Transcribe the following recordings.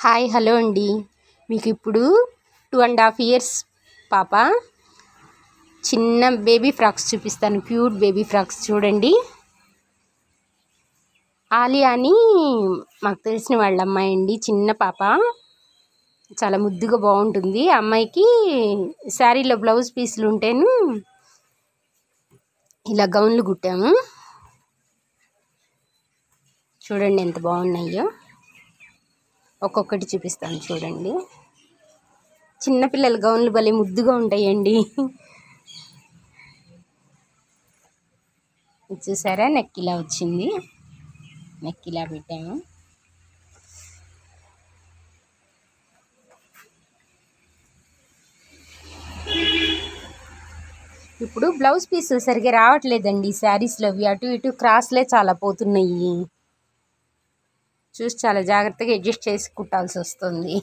Hi hello అండి. మీకు ఇప్పుడు 2.5 years పాప చిన్న బేబీ ఫ్రాక్స్ చూపిస్తాను. క్యూట్ బేబీ ఫ్రాక్స్ చూడండి. ఆలియా అని మాకు తెలిసిన వాళ్ళ అమ్మాయి అండి. చిన్న పాప చాలా ముద్దుగా బాగుంటుంది. అమ్మాయికి శారీలో బ్లౌజ్ పీసులు ఉంటేను ఇలా గౌన్లు కుట్టాము. చూడండి ఎంత బాగున్నాయో. ఒక్కొక్కటి చూపిస్తాను చూడండి. చిన్నపిల్లల గౌన్లు భలే ముద్దుగా ఉంటాయండి. చూసారా, నెక్ ఇలా వచ్చింది. నెక్ ఇలా పెట్టాము. ఇప్పుడు బ్లౌజ్ పీస్ సరిగ్గా రావట్లేదండి శారీస్లో. అవి అటు ఇటు క్రాస్లే చాలా పోతున్నాయి. చూసి చాలా జాగ్రత్తగా అడ్జస్ట్ చేసి కుట్టాల్సి వస్తుంది.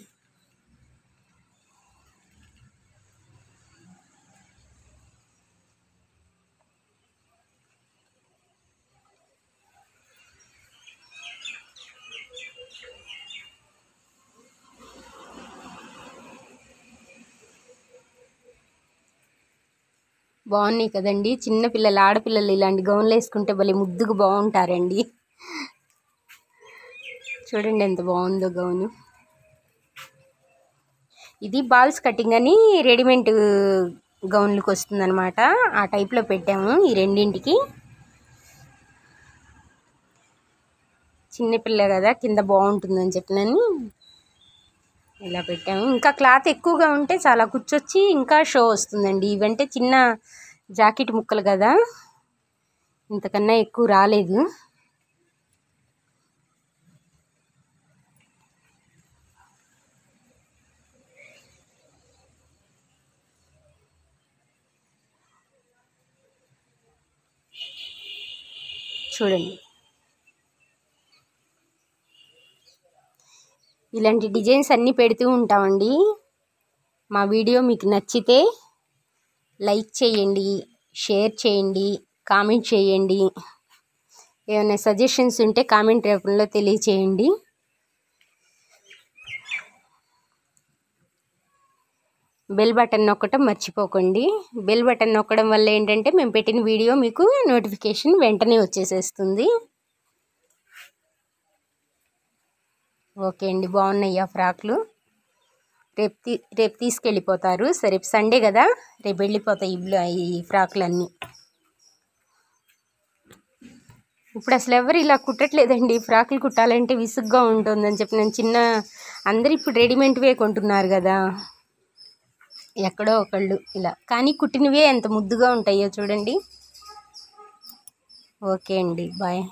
బాగున్నాయి కదండి. చిన్నపిల్లలు ఆడపిల్లలు ఇలాంటి గౌన్లు వేసుకుంటే భలే ముద్దుగా బాగుంటారండి. చూడండి ఎంత బాగుందో గౌను. ఇది బాల్స్ కటింగ్ అని రెడీమేడ్ గౌన్లకు వస్తుంది అనమాట. ఆ టైప్లో పెట్టాము ఈ రెండింటికి. చిన్నపిల్ల కదా, కింద బాగుంటుందని చెప్పినని ఇలా పెట్టాము. ఇంకా క్లాత్ ఎక్కువగా ఉంటే చాలా కుచ్చొచ్చి ఇంకా షో వస్తుందండి. ఇవంటే చిన్న జాకెట్ ముక్కలు కదా, ఇంతకన్నా ఎక్కువ రాలేదు. చూడండి, ఇలాంటి డిజైన్స్ అన్నీ పెడుతూ ఉంటామండి. మా వీడియో మీకు నచ్చితే లైక్ చేయండి, షేర్ చేయండి, కామెంట్ చేయండి. ఏమైనా సజెషన్స్ ఉంటే కామెంట్ రూపంలో తెలియచేయండి. బెల్ బటన్ నొక్కటం మర్చిపోకండి. బెల్ బటన్ నొక్కడం వల్ల ఏంటంటే మేము పెట్టిన వీడియో మీకు నోటిఫికేషన్ వెంటనే వచ్చేసేస్తుంది. ఓకే అండి, బాగున్నాయి ఆ ఫ్రాక్లు. రేపు తీసుకెళ్ళిపోతారు. రేపు సండే కదా, రేపు వెళ్ళిపోతాయి ఈ ఫ్రాక్లన్నీ. ఇప్పుడు అసలు ఎవరు ఇలా కుట్టట్లేదండి. ఫ్రాక్లు కుట్టాలంటే విసుగ్గా ఉంటుందని చెప్పి నేను అందరు ఇప్పుడు రెడీమేడ్వే కొంటున్నారు కదా, ఎక్కడో ఒకళ్ళు ఇలా. కానీ కుట్టినవే ఎంత ముద్దుగా ఉంటాయో చూడండి. ఓకే అండి, బాయ్.